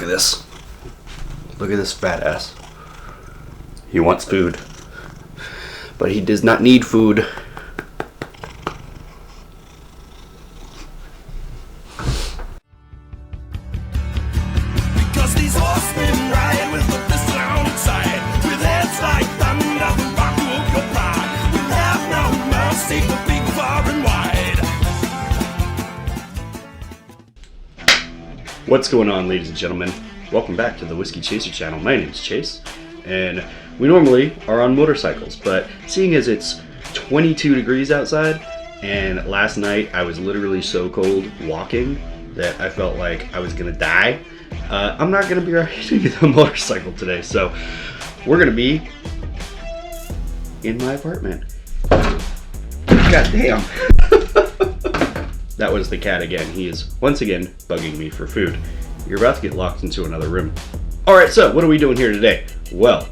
Look at this. Look at this fat ass. He wants food. But he does not need food. Because these horsemen ride with the pistol outside, with heads like thunder, the rock will go by. We'll have no mercy for big, far and wide. What's going on, ladies and gentlemen? Welcome back to the Whiskey Chaser channel. My name's Chase, and we normally are on motorcycles, but seeing as it's 22 degrees outside, and last night I was literally so cold walking that I felt like I was gonna die, I'm not gonna be riding the motorcycle today, so we're gonna be in my apartment. God damn! That was the cat again. He is once again bugging me for food. You're about to get locked into another room. Alright, so what are we doing here today? Well,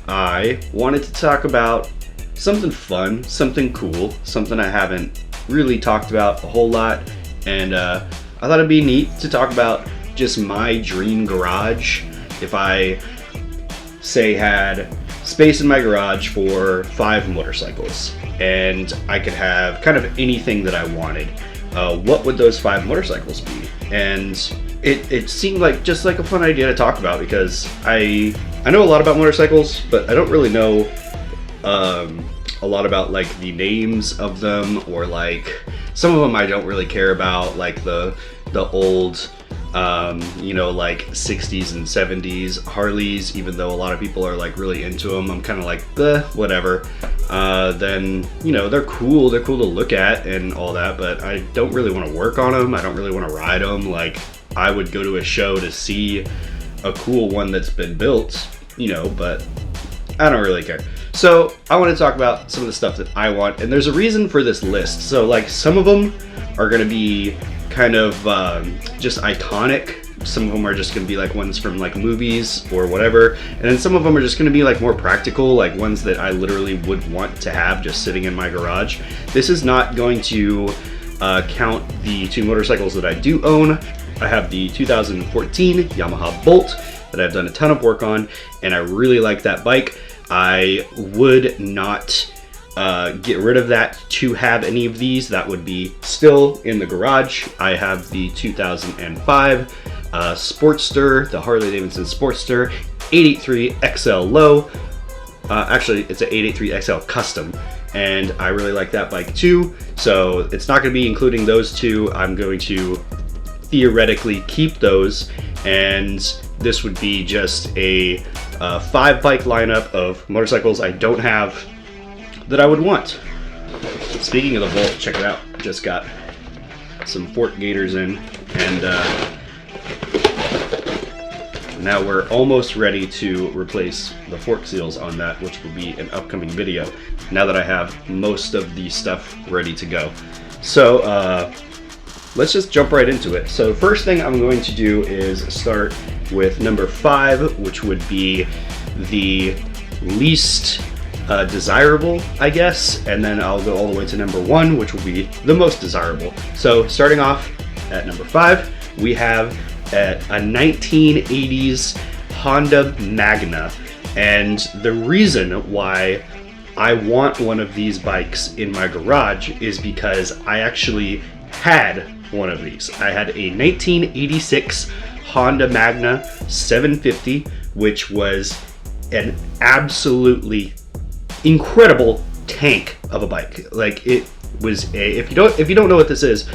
I wanted to talk about something fun, something cool, something I haven't really talked about a whole lot, and I thought it'd be neat to talk about just my dream garage. If I, say, had space in my garage for 5 motorcycles, and I could have kind of anything that I wanted, what would those 5 motorcycles be? And it seemed like just like a fun idea to talk about, because I know a lot about motorcycles, but I don't really know a lot about like the names of them, or like some of them I don't really care about, like the old you know, like 60s and 70s Harleys, even though a lot of people are like really into them. I'm kind of like, whatever. Then, you know, they're cool to look at and all that, but I don't really want to work on them. I don't really want to ride them. Like, I would go to a show to see a cool one that's been built, you know, but I don't really care. So I want to talk about some of the stuff that I want, and there's a reason for this list. So like, some of them are going to be kind of just iconic. Some of them are just going to be like ones from like movies or whatever, and then some of them are just going to be like more practical, like ones that I literally would want to have just sitting in my garage. This is not going to count the 2 motorcycles that I do own. I have the 2014 Yamaha Bolt that I've done a ton of work on, and I really like that bike. I would not get rid of that to have any of these. That would be still in the garage. I have the 2005 Sportster, the Harley-Davidson Sportster, 883 XL low. Actually, it's an 883 XL custom, and I really like that bike too. So it's not going to be including those 2. I'm going to theoretically keep those, and this would be just a 5 bike lineup of motorcycles I don't have that I would want. Speaking of the Bolt, check it out. Just got some fork gators in, and now we're almost ready to replace the fork seals on that, which will be an upcoming video now that I have most of the stuff ready to go. So let's just jump right into it. So first thing I'm going to do is start with number 5, which would be the least desirable, I guess, and then I'll go all the way to number 1, which will be the most desirable. So starting off at number 5, we have a 1980s Honda Magna, and the reason why I want one of these bikes in my garage is because I actually had one of these. I had a 1986 Honda Magna 750, which was an absolutely incredible tank of a bike. Like, it was a, if you don't know what this is,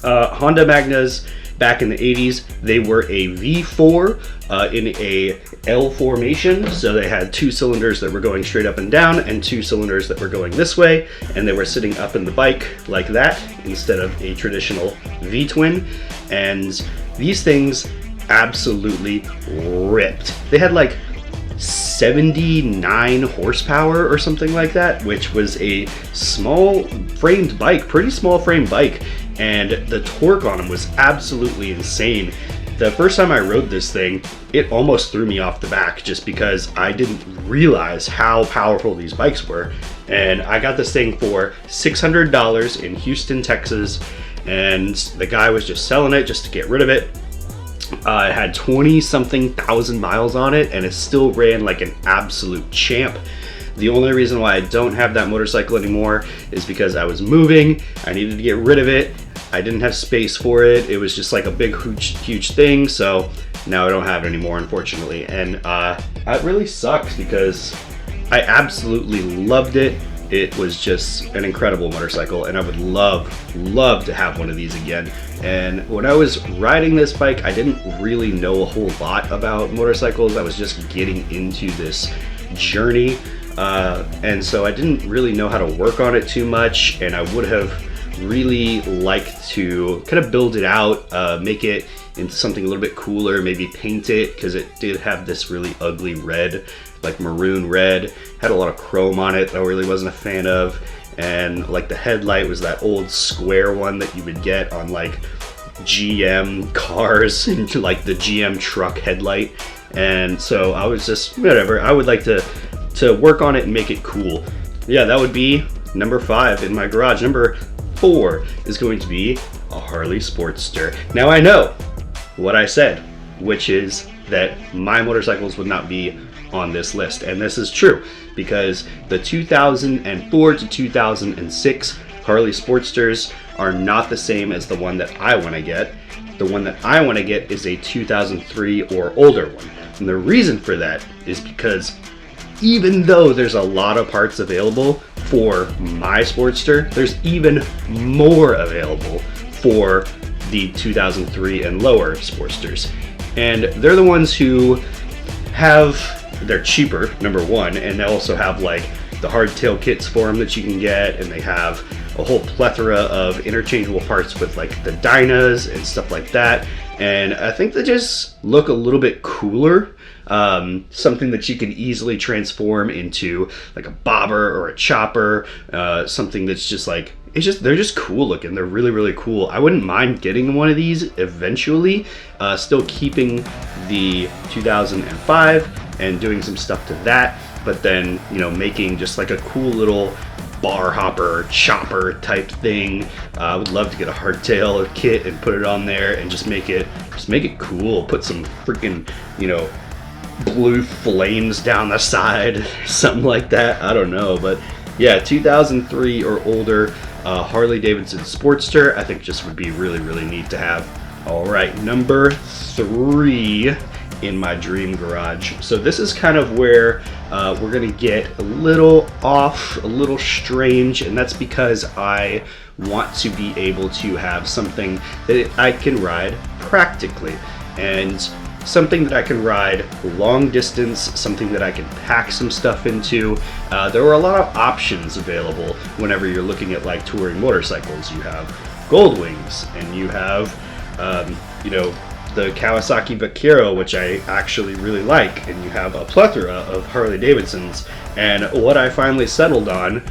Honda Magnas back in the 80s, they were a V4 in a L formation. So they had 2 cylinders that were going straight up and down, and 2 cylinders that were going this way, and they were sitting up in the bike like that instead of a traditional V-twin. And these things absolutely ripped. They had like 79 horsepower or something like that, which was a small framed bike, pretty small framed bike, and the torque on them was absolutely insane. The first time I rode this thing, it almost threw me off the back, just because I didn't realize how powerful these bikes were. And I got this thing for $600 in Houston, Texas, and the guy was just selling it just to get rid of it. It had 20-something thousand miles on it, and it still ran like an absolute champ. The only reason why I don't have that motorcycle anymore is because I was moving. I needed to get rid of it. I didn't have space for it. It was just like a big, huge thing. So now I don't have it anymore, unfortunately. And it really sucks because I absolutely loved it. It was just an incredible motorcycle, and I would love to have one of these again. And when I was riding this bike, I didn't really know a whole lot about motorcycles. I was just getting into this journey. And so I didn't really know how to work on it too much, and I would have really liked to kind of build it out, make it into something a little bit cooler, maybe paint it, because it did have this really ugly red, like maroon red, had a lot of chrome on it that I really wasn't a fan of, and like the headlight was that old square one that you would get on like GM cars, like the GM truck headlight. And so I was just, whatever, I would like to work on it and make it cool. Yeah, that would be number 5 in my garage. Number 4 is going to be a Harley Sportster. Now I know what I said, which is that my motorcycles would not be on this list, and this is true because the 2004 to 2006 Harley Sportsters are not the same as the one that I want to get. The one that I want to get is a 2003 or older one, and the reason for that is because even though there's a lot of parts available for my Sportster, there's even more available for the 2003 and lower Sportsters. And they're the ones who they're cheaper, number one, and they also have like the hardtail kits for them that you can get, and they have a whole plethora of interchangeable parts with like the dynas and stuff like that. And I think they just look a little bit cooler. Something that you can easily transform into like a bobber or a chopper, something that's just like, they're just cool looking. They're really cool. I wouldn't mind getting one of these eventually, still keeping the 2005 and doing some stuff to that, but then, you know, making just like a cool little bar hopper, chopper type thing. I would love to get a hardtail kit and put it on there and just make it cool. Put some freaking, you know, blue flames down the side, something like that. I don't know, but yeah, 2003 or older Harley-Davidson Sportster, I think just would be really neat to have. All right, number 3 in my dream garage. So this is kind of where we're gonna get a little off, a little strange, and that's because I want to be able to have something that I can ride practically, and something that I can ride long distance, something that I can pack some stuff into. There are a lot of options available whenever you're looking at like touring motorcycles. You have Gold Wings, and you have you know, the Kawasaki Vaquero, which I actually really like, and you have a plethora of Harley-Davidsons. And what I finally settled on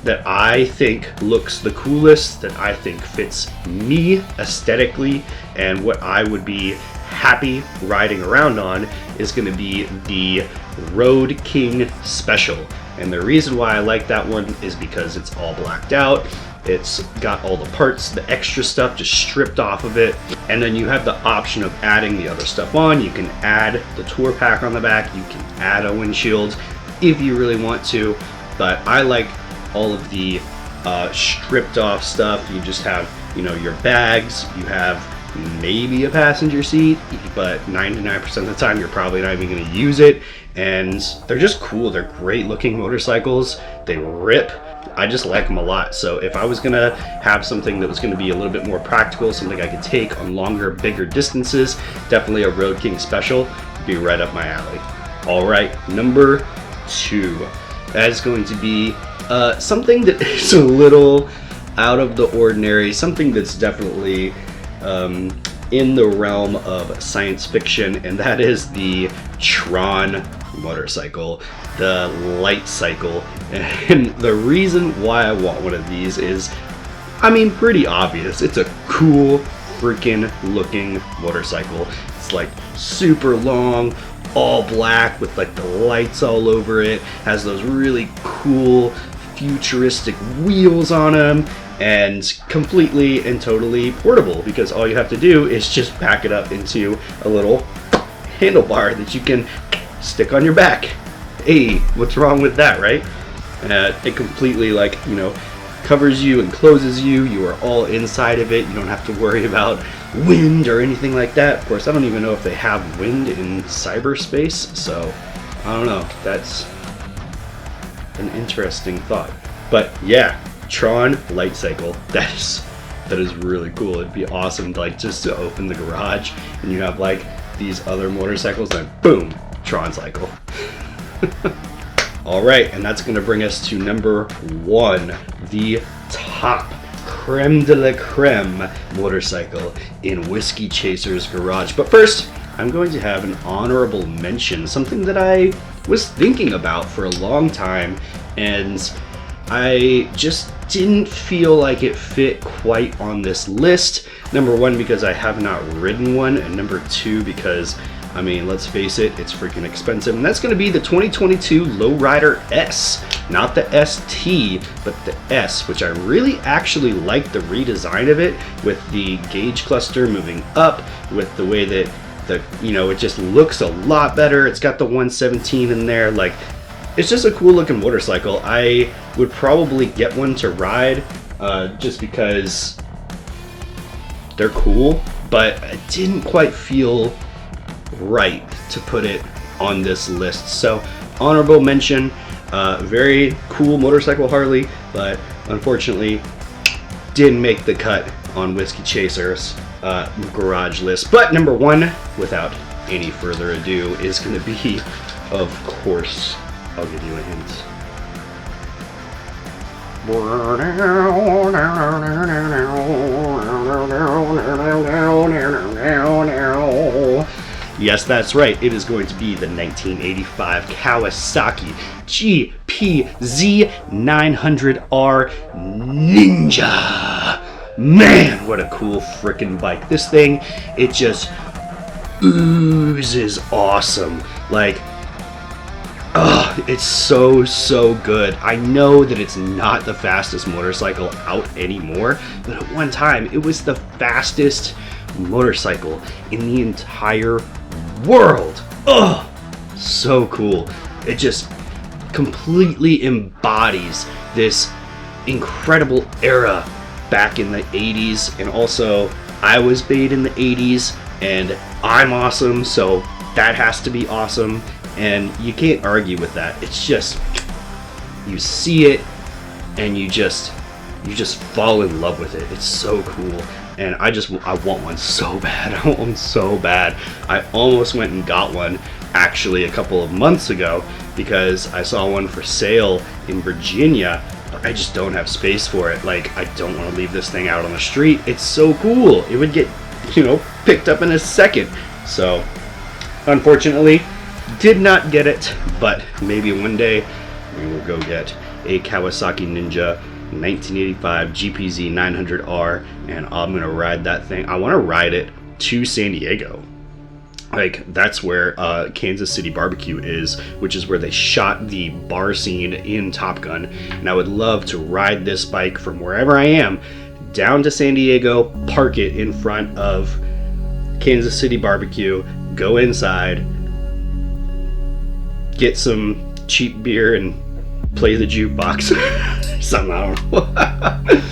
that I think looks the coolest, that I think fits me aesthetically, and what I would be happy riding around on is going to be the Road King Special. And the reason why I like that one is because it's all blacked out. It's got all the parts, the extra stuff just stripped off of it. And then you have the option of adding the other stuff on. You can add the tour pack on the back. You can add a windshield if you really want to. But I like all of the stripped off stuff. You just have, you know, your bags. You have maybe a passenger seat, but 99% of the time you're probably not even going to use it. And they're just cool. They're great looking motorcycles. They rip. I just like them a lot. So if I was gonna have something that was gonna be a little bit more practical, something I could take on longer, bigger distances, definitely a Road King Special would be right up my alley. All right, number 2. That is going to be something that is a little out of the ordinary, something that's definitely in the realm of science fiction, and that is the Tron motorcycle, the light cycle. And the reason why I want one of these is, I mean, pretty obvious. It's a cool freaking looking motorcycle. It's like super long, all black with like the lights all over it, has those really cool futuristic wheels on them, and completely and totally portable, because all you have to do is just pack it up into a little handlebar that you can stick on your back. Hey, what's wrong with that, right? It completely, like, you know, covers you and closes you. You are all inside of it. You don't have to worry about wind or anything like that. Of course, I don't even know if they have wind in cyberspace, so I don't know. That's an interesting thought. But yeah, Tron light cycle. That is really cool. It'd be awesome, like, just to open the garage and you have like these other motorcycles, and boom, Tron cycle. All right, and that's gonna bring us to number 1, the top creme de la creme motorcycle in Whiskey Chaser's garage. But first, I'm going to have an honorable mention, something that I was thinking about for a long time, and I just didn't feel like it fit quite on this list. Number 1, because I have not ridden one, and number 2, because, I mean, let's face it, it's freaking expensive, and that's going to be the 2022 Lowrider S. Not the ST, but the S, which I really actually like the redesign of it, with the gauge cluster moving up, with the way that you know, it just looks a lot better. It's got the 117 in there. Like, it's just a cool looking motorcycle. I would probably get one to ride, just because they're cool, but I didn't quite feel right to put it on this list. So honorable mention, very cool motorcycle Harley, but unfortunately didn't make the cut on Whiskey Chaser's garage list. But number 1, without any further ado, is going to be, of course, I'll give you a hint. Yes, that's right. It is going to be the 1985 Kawasaki GPZ 900R Ninja. Man, what a cool freaking bike. This thing, it just oozes awesome. Like, it's so good. I know that it's not the fastest motorcycle out anymore, but at one time it was the fastest motorcycle in the entire world. So cool. It just completely embodies this incredible era back in the 80s, and also I was made in the 80s and I'm awesome, so that has to be awesome, and you can't argue with that. It's just, you see it and you just fall in love with it. It's so cool, and I want one so bad. I want one so bad. I almost went and got one actually a couple of months ago because I saw one for sale in Virginia, but I just don't have space for it. Like, I don't want to leave this thing out on the street. It's so cool. It would get, you know, picked up in a second. So unfortunately did not get it, but maybe one day we will go get a Kawasaki Ninja 1985 GPZ 900R, and I'm gonna ride that thing. I want to ride it to San Diego. Like, that's where Kansas City Barbecue is, which is where they shot the bar scene in Top Gun, and I would love to ride this bike from wherever I am down to San Diego, park it in front of Kansas City Barbecue, go inside, get some cheap beer, and play the jukebox. Something, I don't know.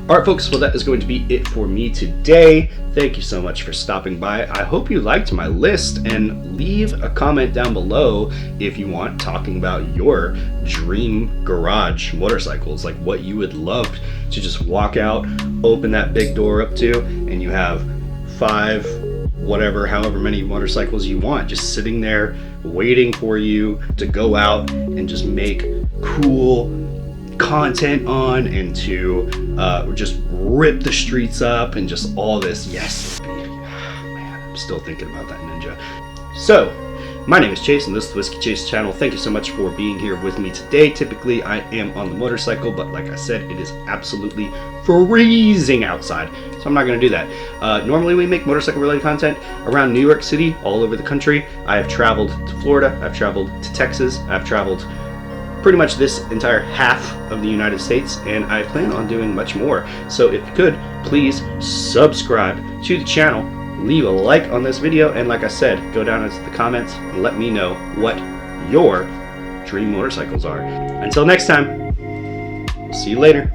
Alright folks, well that is going to be it for me today. Thank you so much for stopping by. I hope you liked my list, and leave a comment down below if you want, talking about your dream garage motorcycles, like what you would love to just walk out, open that big door up to, and you have 5, whatever, however many motorcycles you want, just sitting there waiting for you to go out and just make cool content on, and to just rip the streets up and just all this. Yes, baby. Man, I'm still thinking about that Ninja. So, my name is Chase, and this is the Whiskey Chase channel. Thank you so much for being here with me today. Typically, I am on the motorcycle, but like I said, it is absolutely freezing outside, so I'm not going to do that. Normally, we make motorcycle-related content around New York City, all over the country. I have traveled to Florida. I've traveled to Texas. I've traveled pretty much this entire half of the United States, and I plan on doing much more. So if you could, please subscribe to the channel, leave a like on this video, and like I said, go down into the comments and let me know what your dream motorcycles are. Until next time, see you later.